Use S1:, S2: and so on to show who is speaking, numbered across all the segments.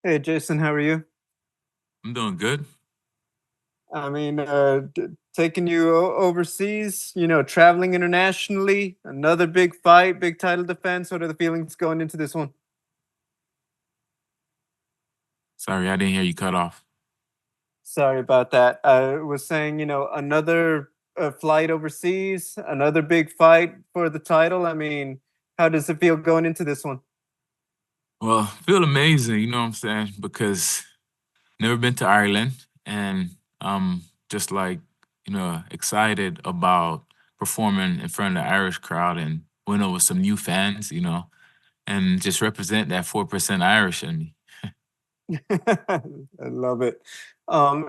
S1: Hey Jason, how are you?
S2: I'm doing good.
S1: I mean, taking you overseas, traveling internationally, another big fight, big title defense. What are the feelings going into this one?
S2: Sorry, I didn't hear you cut off.
S1: Sorry about that. I was saying, another flight overseas, another big fight for the title. I mean, how does it feel going into this one?
S2: Well, feel amazing, you know what I'm saying? Because never been to Ireland and I'm just like, excited about performing in front of the Irish crowd and win over some new fans, and just represent that 4% Irish in me.
S1: I love it.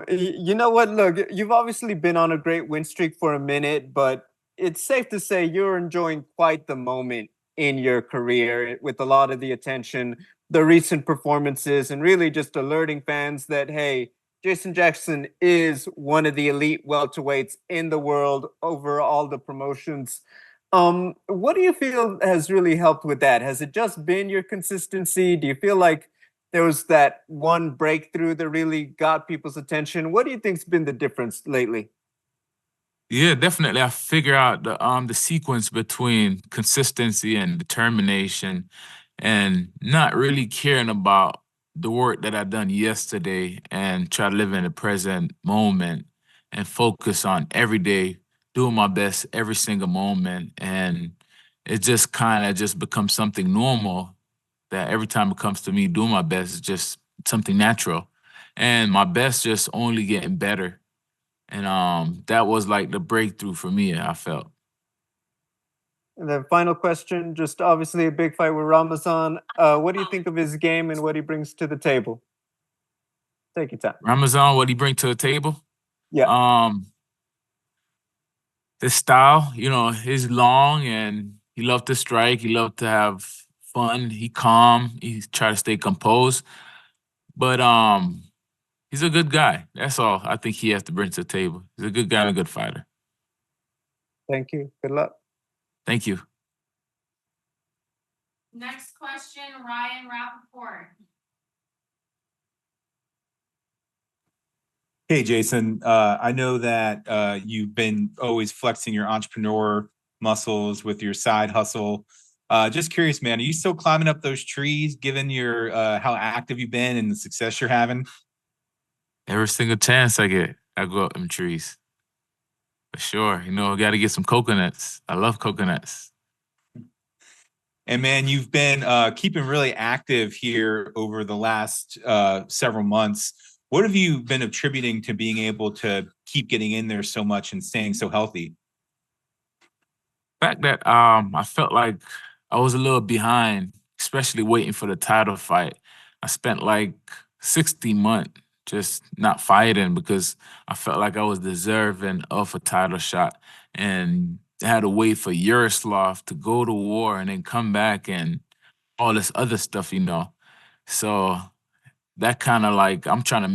S1: You know what? Look, you've obviously been on a great win streak for a minute, but it's safe to say you're enjoying quite the moment in your career with a lot of the attention, the recent performances, and really just alerting fans that, hey, Jason Jackson is one of the elite welterweights in the world over all the promotions. What do you feel has really helped with that? Has it just been your consistency? Do you feel like there was that one breakthrough that really got people's attention? What do you think's been the difference lately?
S2: Yeah, definitely. I figure out the sequence between consistency and determination and not really caring about the work that I done yesterday and try to live in the present moment and focus on every day, doing my best every single moment. And it just kind of just becomes something normal that every time it comes to me doing my best is just something natural. And my best just only getting better. And that was like the breakthrough for me, I felt.
S1: And then final question, just obviously a big fight with Ramazan. What do you think of his game and what he brings to the table? Take your time.
S2: Ramazan, what he bring to the table?
S1: Yeah.
S2: Um, his style, he's long and he loved to strike. He loved to have fun. He calm. He try to stay composed. But he's a good guy. That's all I think he has to bring to the table. He's a good guy and a good fighter.
S1: Thank you. Good luck.
S2: Thank you.
S3: Next question, Ryan Rappaport.
S4: Hey, Jason. I know that you've been always flexing your entrepreneur muscles with your side hustle. Just curious, man, are you still climbing up those trees given your how active you've been and the success you're having?
S2: Every single chance I get, I go up them trees. For sure. Got to get some coconuts. I love coconuts.
S4: And man, you've been keeping really active here over the last several months. What have you been attributing to being able to keep getting in there so much and staying so healthy?
S2: Fact that I felt like I was a little behind, especially waiting for the title fight. I spent like 60 months just not fighting because I felt like I was deserving of a title shot and had to wait for Yaroslav to go to war and then come back and all this other stuff. So that kind of like I'm trying to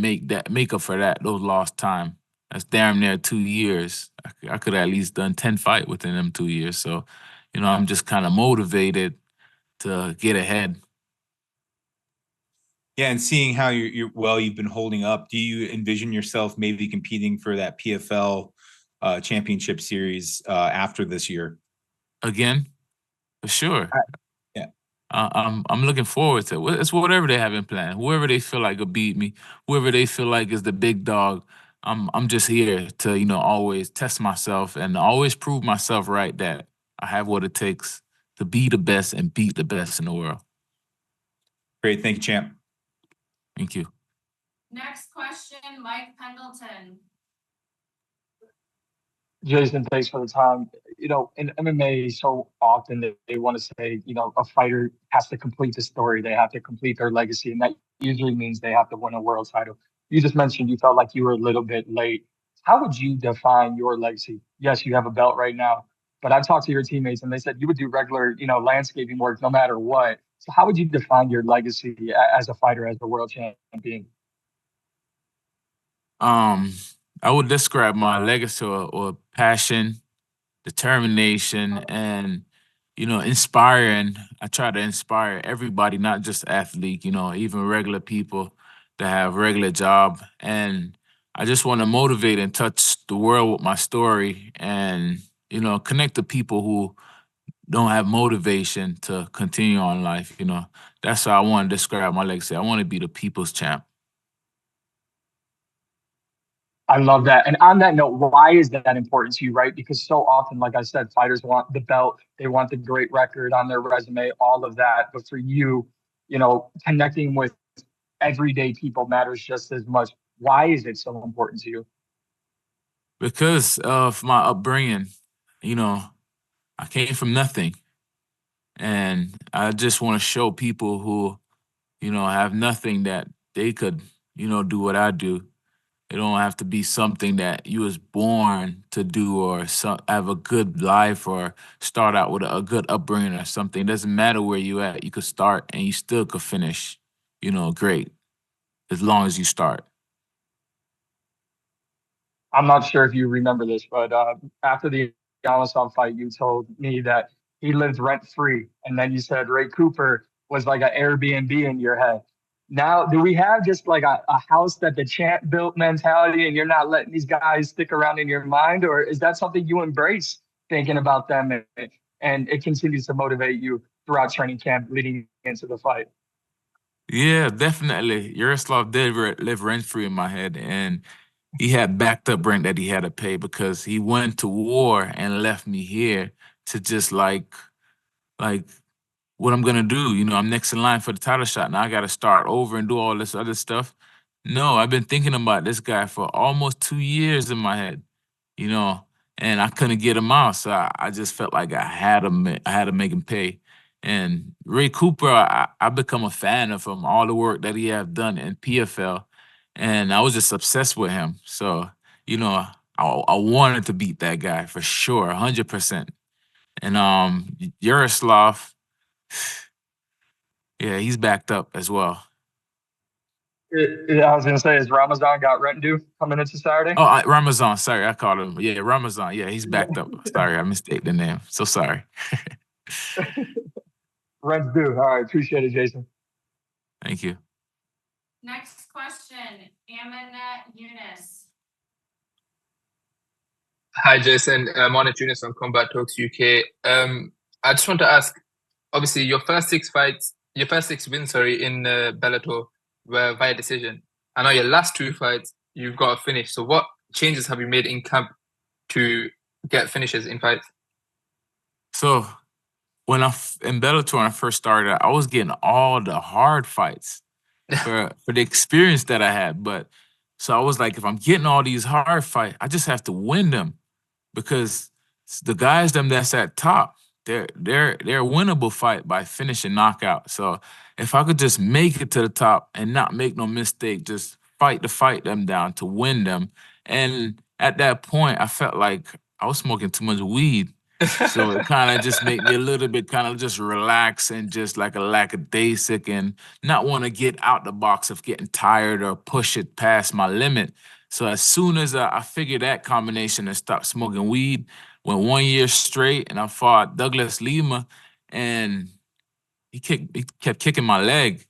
S2: make up for those lost time. That's damn near 2 years. I could at least done 10 fight within them 2 years. So, I'm just kind of motivated to get ahead.
S4: Yeah, and seeing how you've been holding up, do you envision yourself maybe competing for that PFL championship series after this year?
S2: Again, for sure.
S4: I- yeah.
S2: I'm looking forward to it. It's whatever they have in plan. Whoever they feel like will beat me, whoever they feel like is the big dog. I'm just here to always test myself and always prove myself right that I have what it takes to be the best and beat the best in the world.
S4: Great. Thank you, champ.
S2: Thank you.
S3: Next question, Mike Pendleton.
S5: Jason, thanks for the time. In MMA, so often they want to say, a fighter has to complete the story. They have to complete their legacy. And that usually means they have to win a world title. You just mentioned you felt like you were a little bit late. How would you define your legacy? Yes, you have a belt right now, but I've talked to your teammates and they said you would do regular, landscaping work no matter what. So how would you define your legacy as a fighter, as a world champion?
S2: Um, I would describe my legacy or passion, determination, and inspiring. I try to inspire everybody, not just athlete, even regular people that have regular job. And I just want to motivate and touch the world with my story and, connect to people who don't have motivation to continue on life. That's how I want to describe my legacy. I want to be the people's champ.
S5: I love that. And on that note, why is that important to you, right? Because so often, like I said, fighters want the belt, they want the great record on their resume, all of that. But for you, connecting with everyday people matters just as much. Why is it so important to you?
S2: Because of my upbringing, I came from nothing. And I just want to show people who, have nothing that they could, do what I do. It don't have to be something that you was born to do or have a good life or start out with a good upbringing or something. It doesn't matter where you at. You could start and you still could finish, great as long as you start.
S5: I'm not sure if you remember this, but after the Almasov fight, you told me that he lived rent free, and then you said Ray Cooper was like an Airbnb in your head. Now, do we have just like a house that the champ built mentality, and you're not letting these guys stick around in your mind, or is that something you embrace thinking about them, and it continues to motivate you throughout training camp leading into the fight?
S2: Yeah, definitely. Yaroslav did live rent free in my head, and he had backed up rent that he had to pay because he went to war and left me here to just like what I'm gonna do. I'm next in line for the title shot. Now I gotta start over and do all this other stuff. No, I've been thinking about this guy for almost 2 years in my head, you know, and I couldn't get him out. So I just felt like I had to make him pay. And Ray Cooper, I become a fan of him, all the work that he have done in PFL. And I was just obsessed with him. So, I wanted to beat that guy for sure, 100%. And Yaroslav, yeah, he's backed up as well.
S5: I was gonna say, is Ramazan got rent due coming into Saturday?
S2: Oh, Ramazan. Sorry, I called him. Yeah, Ramazan. Yeah, he's backed up. Sorry, I mistaked the name. So sorry.
S5: Rent's due. All right, appreciate it, Jason.
S2: Thank you.
S3: Next question, Aminat Yunus.
S6: Hi, Jason. I'm on Yunus on Combat Talks UK. I just want to ask, obviously, your first six wins, in Bellator were via decision. I know your last two fights, you've got a finish. So what changes have you made in camp to get finishes in fights?
S2: So in Bellator, when I first started, I was getting all the hard fights for the experience that I had. But so I was like, if I'm getting all these hard fights, I just have to win them because the guys that's at top, they're a winnable fight by finishing knockout. So if I could just make it to the top and not make no mistake, just fight them down to win them. And at that point, I felt like I was smoking too much weed. So it kind of just made me a little bit kind of just relax and just like a lackadaisic and not want to get out the box of getting tired or push it past my limit. So as soon as I figured that combination and stopped smoking weed, went 1 year straight, and I fought Douglas Lima, and he kept kicking my leg,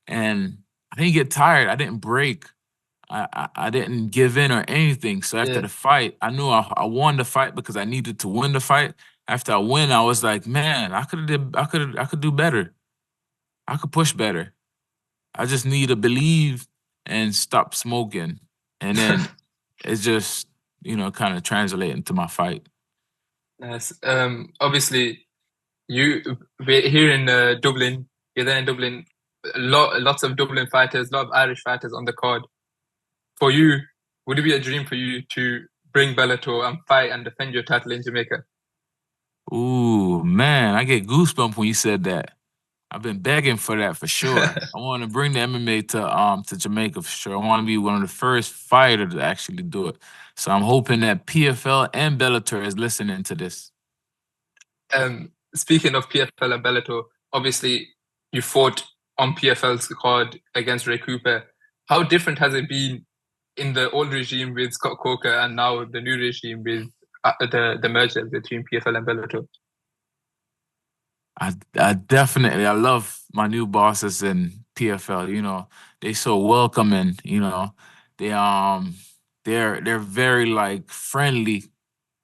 S2: and I didn't get tired. I didn't break. I didn't give in or anything. So after the fight, I knew I won the fight because I needed to win the fight. After I win, I was like, man, I could do better. I could push better. I just need to believe and stop smoking. And then it's just, kind of translate into my fight.
S6: Yes. Obviously, we're here in Dublin. You're there in Dublin. Lots of Dublin fighters, a lot of Irish fighters on the card. For you, would it be a dream for you to bring Bellator and fight and defend your title in Jamaica?
S2: Ooh, man, I get goosebumps when you said that. I've been begging for that for sure. I want to bring the MMA to Jamaica for sure. I want to be one of the first fighters to actually do it. So I'm hoping that PFL and Bellator is listening to this.
S6: Speaking of PFL and Bellator, obviously you fought on PFL's card against Ray Cooper. How different has it been in the old regime with Scott Coker and now the new regime with the merger between PFL and Bellator?
S2: I definitely I love my new bosses in PFL. You know, they so welcoming. You know, they they're very like friendly.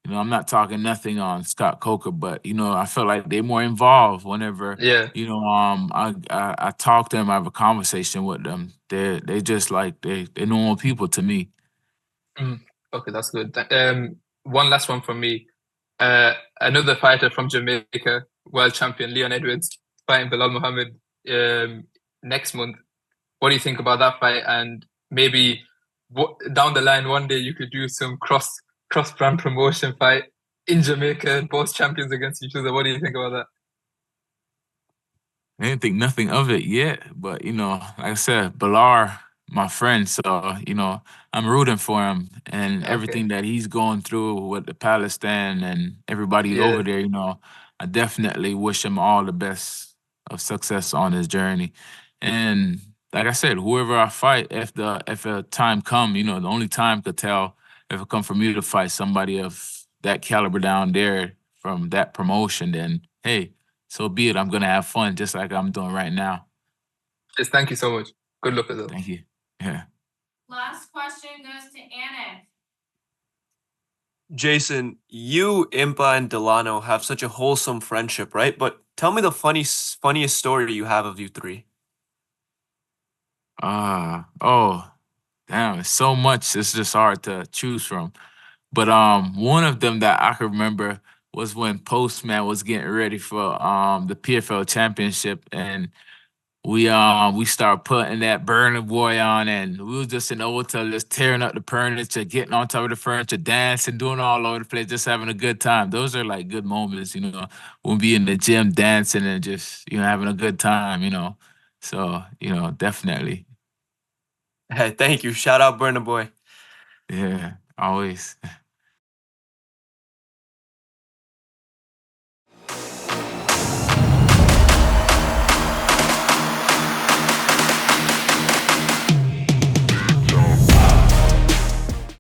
S2: You know, I'm not talking nothing on Scott Coker, but you know, I feel like they're more involved whenever
S6: Yeah.
S2: you know I talk to them, I have a conversation with them. They just like they normal people to me.
S6: Mm. Okay, that's good. One last one from me. Another fighter from Jamaica, world champion Leon Edwards, fighting Belal Muhammad next month. What do you think about that fight? And maybe down the line one day you could do some cross brand promotion fight in Jamaica, both champions against each other. What do you think about that?
S2: I didn't think nothing of it yet, but you know, like I said, Belar, my friend, so you know, I'm rooting for him and
S6: Okay.
S2: everything that he's going through with the Palestine and everybody
S6: Yeah.
S2: over there. You know, I definitely wish him all the best of success on his journey. And like I said, whoever I fight, if a time come, you know, the only time could tell if it come for me to fight somebody of that caliber down there from that promotion, then hey, so be it. I'm gonna have fun just like I'm doing right now.
S6: Just thank you so much. Good luck as well.
S2: Thank you. Yeah.
S3: Last question goes to Anik.
S7: Jason, you, Impa, and Delano have such a wholesome friendship, right? But tell me the funniest story you have of you three.
S2: Oh, damn, it's so much. It's just hard to choose from. But one of them that I can remember was when Postman was getting ready for the PFL championship, and we started putting that Burner Boy on, and we was just in the hotel just tearing up the furniture, getting on top of the furniture, dancing, doing all over the place, just having a good time. Those are like good moments, you know, when we in the gym dancing and just, you know, having a good time, you know. So, you know, definitely.
S7: Hey, thank you. Shout out Burna Boy.
S2: Yeah, always.